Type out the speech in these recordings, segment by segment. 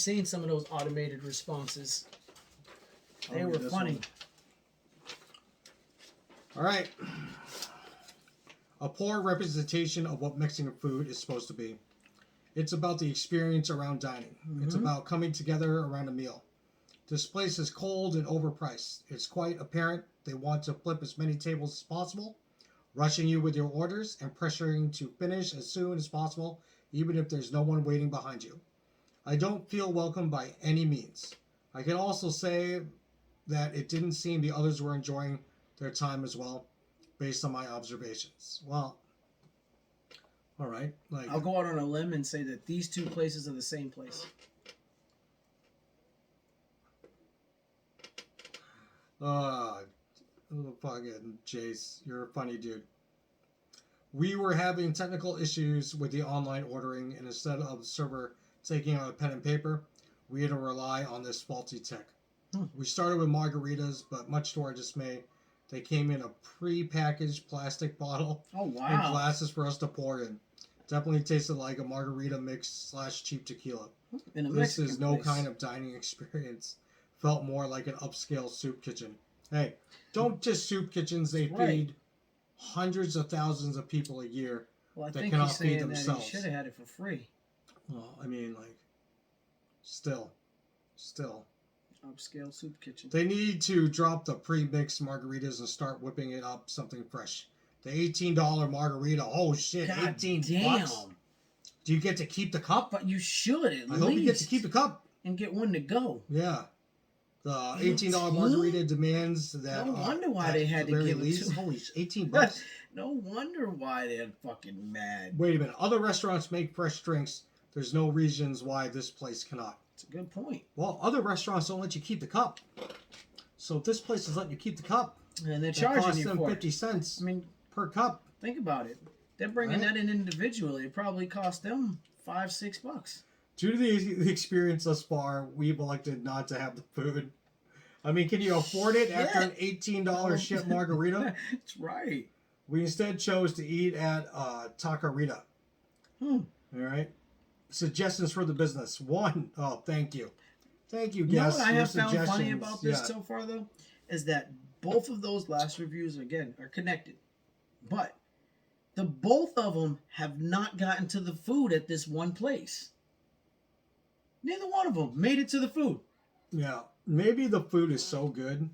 seen some of those automated responses. They I'll were read this funny. one. All right. A poor representation of what Mexican food is supposed to be. It's about the experience around dining. It's about coming together around a meal. This place is cold and overpriced. It's quite apparent they want to flip as many tables as possible, rushing you with your orders and pressuring to finish as soon as possible, even if there's no one waiting behind you. I don't feel welcome by any means. I can also say that it didn't seem the others were enjoying their time as well, based on my observations. Well, all right. Like, I'll go out on a limb and say that these two places are the same place. Fucking Jace, you're a funny dude. We were having technical issues with the online ordering, and instead of the server taking out a pen and paper, we had to rely on this faulty tech. We started with margaritas, but much to our dismay, they came in a pre-packaged plastic bottle and glasses for us to pour in. Definitely tasted like a margarita mix / cheap tequila. This is no kind of dining experience. Felt more like an upscale soup kitchen. Hey, don't just soup kitchens. They feed hundreds of thousands of people a year that cannot feed themselves. He should have had it for free. Well, I mean, like, still. Upscale soup kitchen. They need to drop the pre-mixed margaritas and start whipping it up something fresh. The $18 margarita. Oh shit, God 18 damn. bucks. Do you get to keep the cup? But you should at least. I hope you get to keep the cup. And get one to go. Yeah. The $18 margarita demands that. No wonder why they had to give it to. Holy, 18 bucks. No wonder why they're fucking mad. Wait a minute. Other restaurants make fresh drinks. There's no reasons why this place cannot. It's a good point. Well, other restaurants don't let you keep the cup. So if this place is letting you keep the cup, and they're charging you them for 50 cents. I mean, per cup. Think about it. They're bringing that in individually. It probably cost them $5-6. Due to the experience thus far, we've elected not to have the food. I mean, can you afford it after an $18 shit margarita? That's right. We instead chose to eat at Taqueria. All right. Suggestions for the business. 1. Oh, thank you. Thank you, guys. You know what I have found funny about this so far, though? Is that both of those last reviews, again, are connected. But the both of them have not gotten to the food at this one place. Neither one of them made it to the food. Yeah. Maybe the food is so good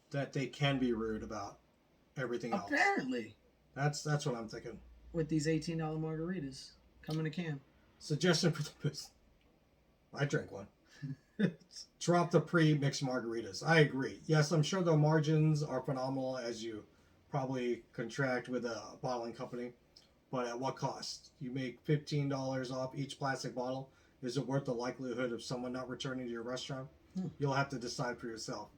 that they can be rude about everything else. Apparently. That's what I'm thinking. With these $18 margaritas. Come in a can. Suggestion for the business. I drank one. Drop the pre-mixed margaritas. I agree. Yes, I'm sure the margins are phenomenal as you probably contract with a bottling company. But at what cost? You make $15 off each plastic bottle. Is it worth the likelihood of someone not returning to your restaurant? You'll have to decide for yourself.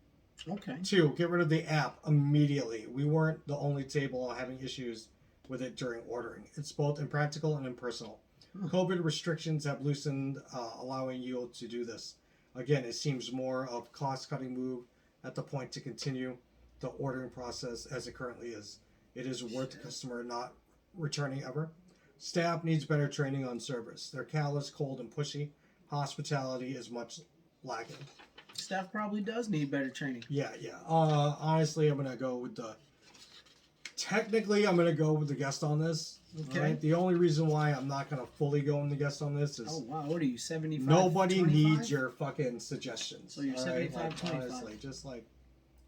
Okay. 2, get rid of the app immediately. We weren't the only table having issues with it during ordering. It's both impractical and impersonal. COVID restrictions have loosened, allowing you to do this. Again, it seems more of cost-cutting move at the point to continue the ordering process as it currently is. It is worth the customer not returning ever. Staff needs better training on service. They're callous, cold, and pushy. Hospitality is much lacking. Staff probably does need better training. Yeah. Honestly, I'm going to go with the... Technically, I'm going to go with the guest on this. Okay. Right? The only reason why I'm not going to fully go in the guest on this is... Oh, wow. What are you, 75, Nobody 25? needs your fucking suggestions. So you're 75, right? 25. Honestly, just like...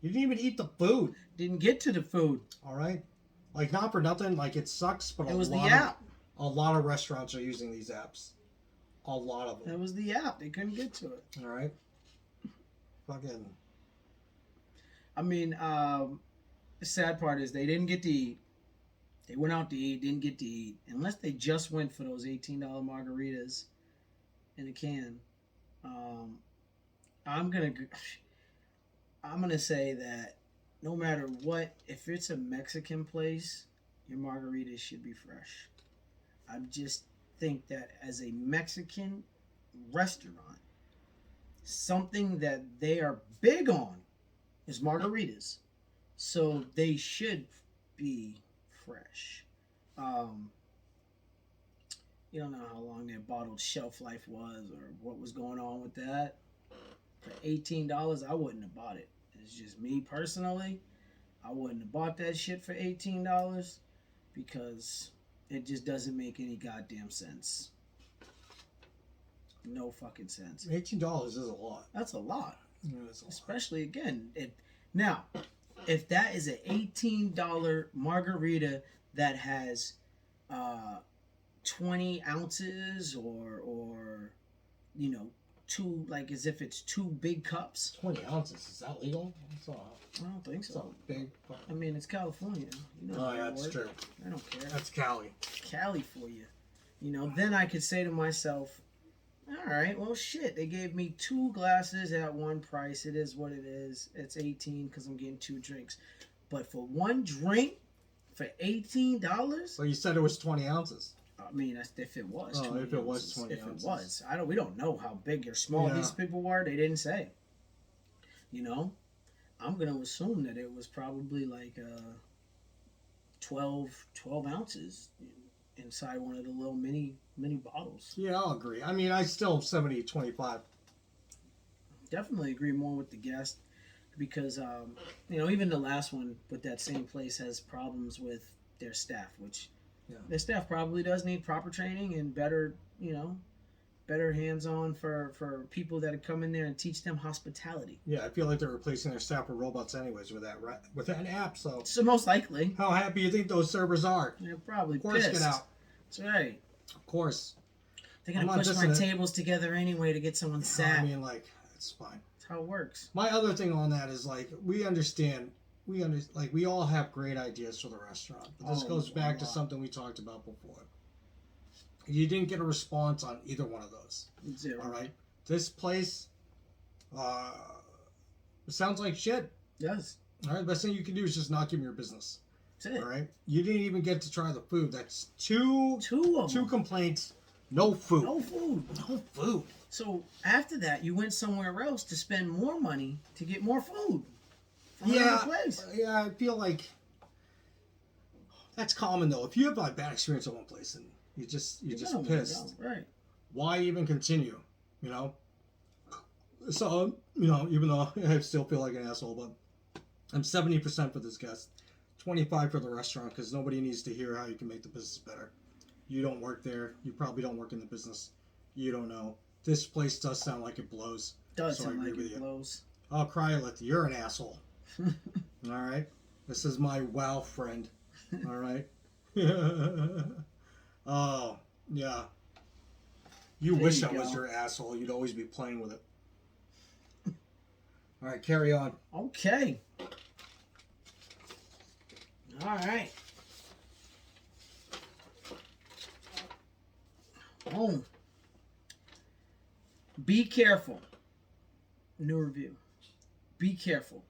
You didn't even eat the food. Didn't get to the food. All right? Like, not for nothing. Like, it sucks, but it was the app. A lot of restaurants are using these apps. A lot of them. It was the app. They couldn't get to it. All right? Fucking... I mean, the sad part is they didn't get to eat. They went out to eat, didn't get to eat. Unless they just went for those $18 margaritas in a can. I'm gonna say that no matter what, if it's a Mexican place, your margaritas should be fresh. I just think that as a Mexican restaurant, something that they are big on is margaritas. So they should be fresh. You don't know how long their bottled shelf life was or what was going on with that. For $18, I wouldn't have bought it. It's just me personally. I wouldn't have bought that shit for $18 because it just doesn't make any goddamn sense. No fucking sense. $18 is a lot. That's a lot. Yeah, that's a lot. Especially again, now, if that is an $18 margarita that has 20 ounces or two, like as if it's two big cups. 20 ounces, is that legal? I don't think That's so. a big. I mean, it's California. Oh, yeah, that's true. I don't care. That's Cali. Cali for you. Then I could say to myself, all right, well, shit, they gave me 2 glasses at one price. It is what it is. It's 18 because I'm getting 2 drinks. But for one drink, for $18? Well, you said it was 20 ounces. I mean, if it was 20 if it was ounces. 20 if ounces. it was. We don't know how big or small Yeah. these people were. They didn't say. I'm going to assume that it was probably like 12 ounces inside one of the little mini bottles. Yeah, I'll agree. I mean, I still 70-25. Definitely agree more with the guest because even the last one with that same place has problems with their staff, which their staff probably does need proper training and better hands-on for people that come in there and teach them hospitality. Yeah, I feel like they're replacing their staff with robots anyways with that app. So most likely, how happy you think those servers are? they're probably Of course, pissed. get out. That's right. Of course. They're gonna push my tables together anyway to get someone sat. I mean, like, it's fine. That's how it works. My other thing on that is like we understand. Like we all have great ideas for the restaurant. But this goes back to something we talked about before. You didn't get a response on either one of those. 0. All right. This place sounds like shit. Yes. All right. The best thing you can do is just not give me your business. That's it. All right. You didn't even get to try the food. That's two of them. complaints. No food. No food. No food. So after that, you went somewhere else to spend more money to get more food from Yeah. another place. Yeah. I feel like that's common though. If you have a bad experience at one place and you're just pissed. Right. Why even continue? So even though I still feel like an asshole, but I'm 70% for this guest, 25 for the restaurant because nobody needs to hear how you can make the business better. You don't work there. You probably don't work in the business. You don't know. This place does sound like it blows. Does so sound I agree like with it you. blows. I'll cry with you. You're an asshole. All right. This is my wow friend. All right. Oh yeah. You There wish you I was go. your asshole. You'd always be playing with it. All right, carry on. Okay. All right. Oh. Be careful. New review. Be careful.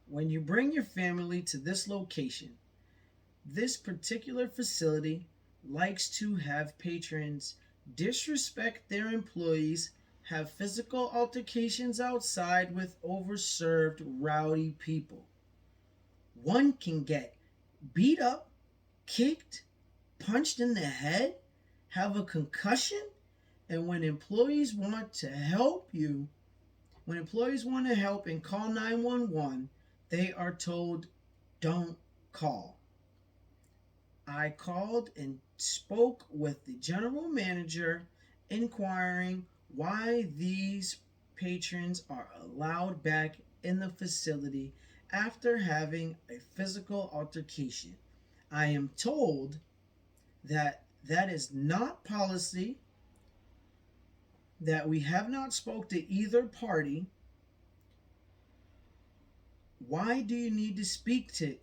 When you bring your family to this location, this particular facility likes to have patrons disrespect their employees, have physical altercations outside with overserved, rowdy people. One can get beat up, kicked, punched in the head, have a concussion, and when employees want to help and call 911, they are told, don't call. I called and spoke with the general manager inquiring why these patrons are allowed back in the facility after having a physical altercation. I am told that that is not policy, that we have not spoke to either party. Why do you need to speak to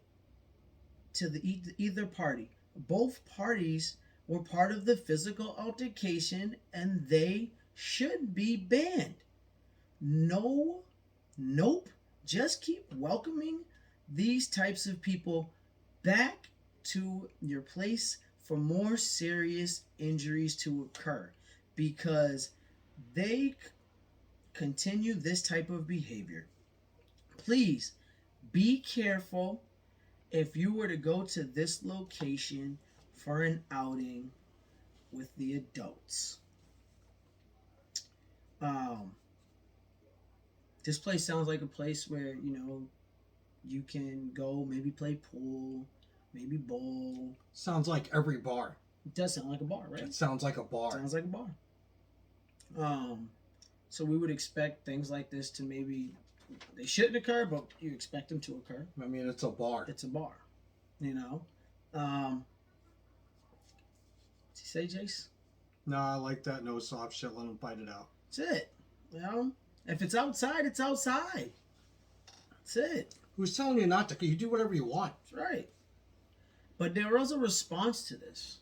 either party? Both parties were part of the physical altercation and they should be banned. No, nope. Just keep welcoming these types of people back to your place for more serious injuries to occur because they continue this type of behavior. Please be careful if you were to go to this location for an outing with the adults. Um, this place sounds like a place where, you can go maybe play pool, maybe bowl. Sounds like every bar. It does sound like a bar, right? It sounds like a bar. Sounds like a bar. So we would expect things like this to maybe, they shouldn't occur, but you expect them to occur. I mean, it's a bar. It's a bar, What's he say, Jace? No, I like that. No soft shit. Let them fight it out. That's it. If it's outside, it's outside. That's it. Who's telling you not to? You do whatever you want. That's right. But there was a response to this.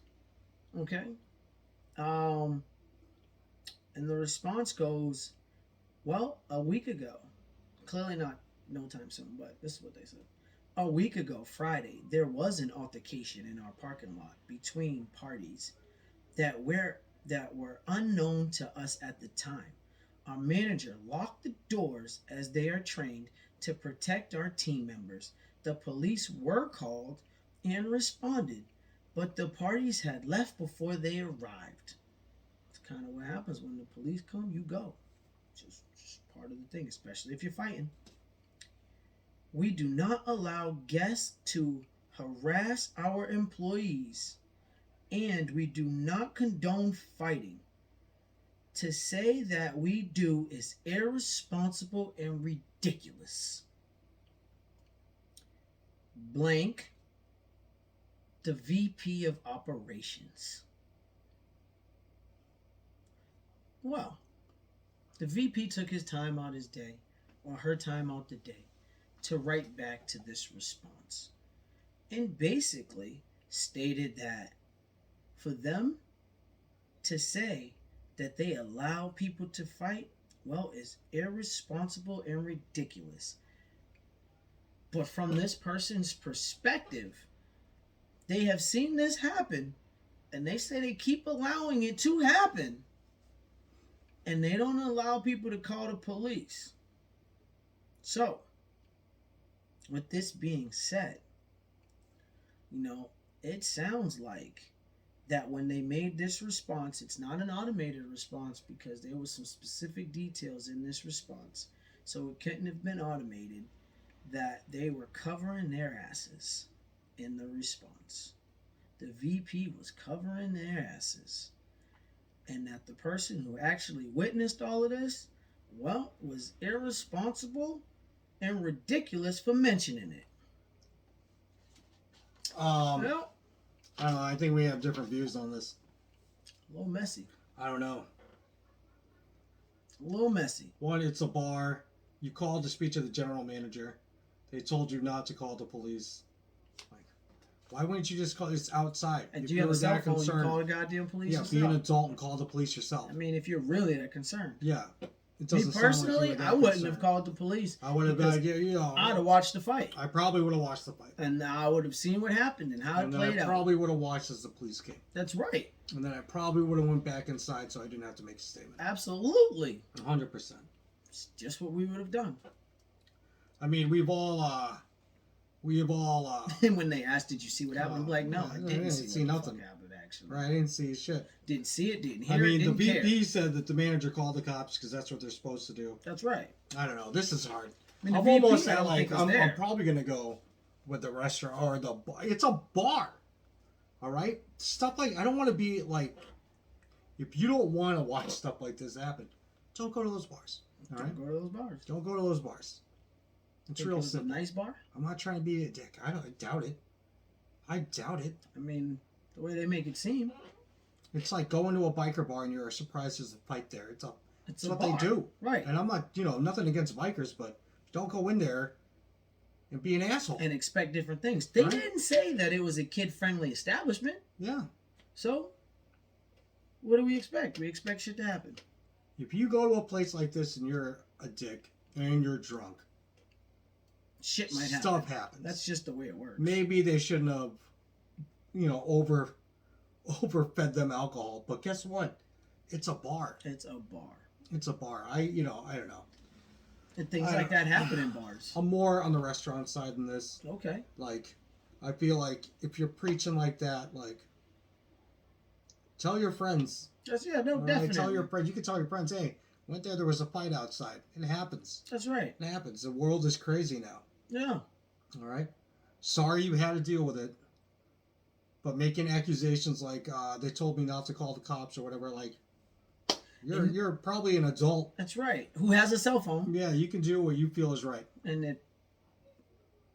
Okay? And the response goes, well, a week ago, clearly not no time soon, but this is what they said. A week ago, Friday, there was an altercation in our parking lot between parties that were unknown to us at the time. Our manager locked the doors as they are trained to protect our team members. The police were called and responded, but the parties had left before they arrived. It's kind of what happens when the police come, you go. Just part of the thing, especially if you're fighting. We do not allow guests to harass our employees, and we do not condone fighting. To say that we do is irresponsible and ridiculous. Blank, the VP of Operations. Well, the VP took his time out his day, or her time out the day, to write back to this response. And basically stated that for them to say that they allow people to fight, well, is irresponsible and ridiculous. But from this person's perspective, they have seen this happen, and they say they keep allowing it to happen, and they don't allow people to call the police. So, with this being said, it sounds like that when they made this response, it's not an automated response because there was some specific details in this response. So it couldn't have been automated, that they were covering their asses in the response. The VP was covering their asses. And that the person who actually witnessed all of this, well, was irresponsible and ridiculous for mentioning it. Well, I don't know. I think we have different views on this. a little messy. I don't know. A little messy. One, it's a bar. You called to speak to the general manager. They told you not to call the police. Like, why wouldn't you just call? It's outside. And if do you have a cell phone? concerned, You call the goddamn police yeah, yourself? be an adult and call the police yourself. I mean, if you're really that concerned. Yeah. It Me doesn't personally, sound like I wouldn't have called the police. I would have been, I'd have watched the fight. I probably would have watched the fight. And I would have seen what happened and how it played out. I probably would have watched as the police came. That's right. And then I probably would have went back inside so I didn't have to make a statement. Absolutely. 100%. It's just what we would have done. I mean, we've all And when they asked, did you see what happened? I'm like, no, I didn't see nothing. What happened, actually. Right, I didn't see shit. Didn't see it, didn't hear it, I mean, didn't the care. VP said that the manager called the cops because that's what they're supposed to do. That's right. I don't know. This is hard. I mean, I'm VP, almost I at don't like, think was I'm probably going to go with the restaurant or the bar. It's a bar. All right? Stuff like, I don't want to be like, if you don't want to watch stuff like this happen, don't go to those bars. All right? Don't go to those bars. Don't go to those bars. It's Think real it was simple. a nice bar? I'm not trying to be a dick. I doubt it. I doubt it. I mean, the way they make it seem. It's like going to a biker bar and you're surprised there's a fight there. It's what bar. they do. Right. And I'm not, nothing against bikers, but don't go in there and be an asshole. And expect different things. They Right. didn't say that it was a kid-friendly establishment. Yeah. So, what do we expect? We expect shit to happen. If you go to a place like this and you're a dick and you're drunk, Shit might happen. stuff happens. That's just the way it works. Maybe they shouldn't have, overfed them alcohol. But guess what? It's a bar. It's a bar. It's a bar. I don't know. And things like that happen in bars. I'm more on the restaurant side than this. Okay. Like, I feel like if you're preaching like that, like, Tell your friends. That's no, All right? definitely. Tell your friends. You can tell your friends, hey, went there. There was a fight outside. It happens. That's right. It happens. The world is crazy now. Yeah. All right. Sorry you had to deal with it. But making accusations like they told me not to call the cops or whatever, like you're probably an adult. That's right. Who has a cell phone? Yeah, you can do what you feel is right. And it,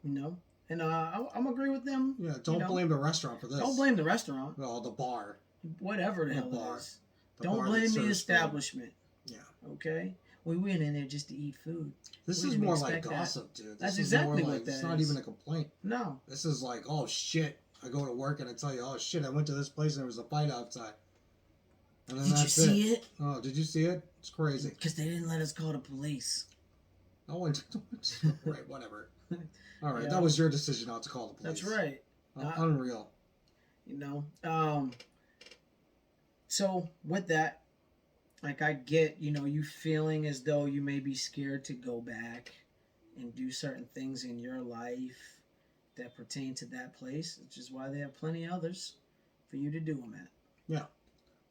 and I'm agree with them. Yeah, don't blame the restaurant for this. Don't blame the restaurant. Well, the bar. Whatever the hell bar. it is. The Don't bar blame that the serves establishment. food. Yeah. Okay? We went in there just to eat food. This We is didn't more like expect gossip, dude. This That's is exactly more what like, that it's not is. even a complaint. No. This is like, oh shit. I go to work and I tell you, oh shit, I went to this place and there was a fight outside. And then Did you that's see it? Oh, did you see it? It's crazy. Because they didn't let us call the police. No one. Right, whatever. All right, Yeah. that was your decision not to call the police. That's right. Unreal. So with that, like I get, you feeling as though you may be scared to go back and do certain things in your life that pertain to that place, which is why they have plenty of others for you to do them at. Yeah.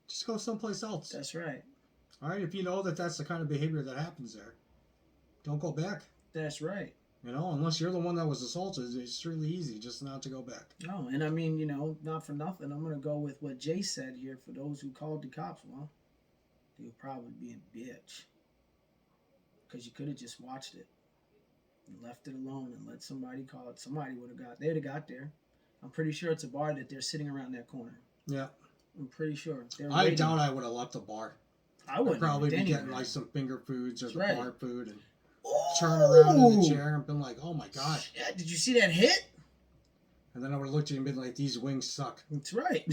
Just go someplace else. That's right. All right, if you know that that's the kind of behavior that happens there, don't go back. That's right. Unless you're the one that was assaulted, it's really easy just not to go back. No, and I mean, not for nothing, I'm going to go with what Jay said here for those who called the cops. Well, you'll probably be a bitch. Because you could have just watched it and left it alone and let somebody call it. They'd have got there. I'm pretty sure it's a bar that they're sitting around that corner. Yeah. I'm pretty sure. I doubt I would have left the bar. I would probably be getting like some finger foods or the bar food and Ooh. turn around in the chair and been like, oh my god. Yeah, did you see that hit? And then I would have looked at you and been like, these wings suck. That's right.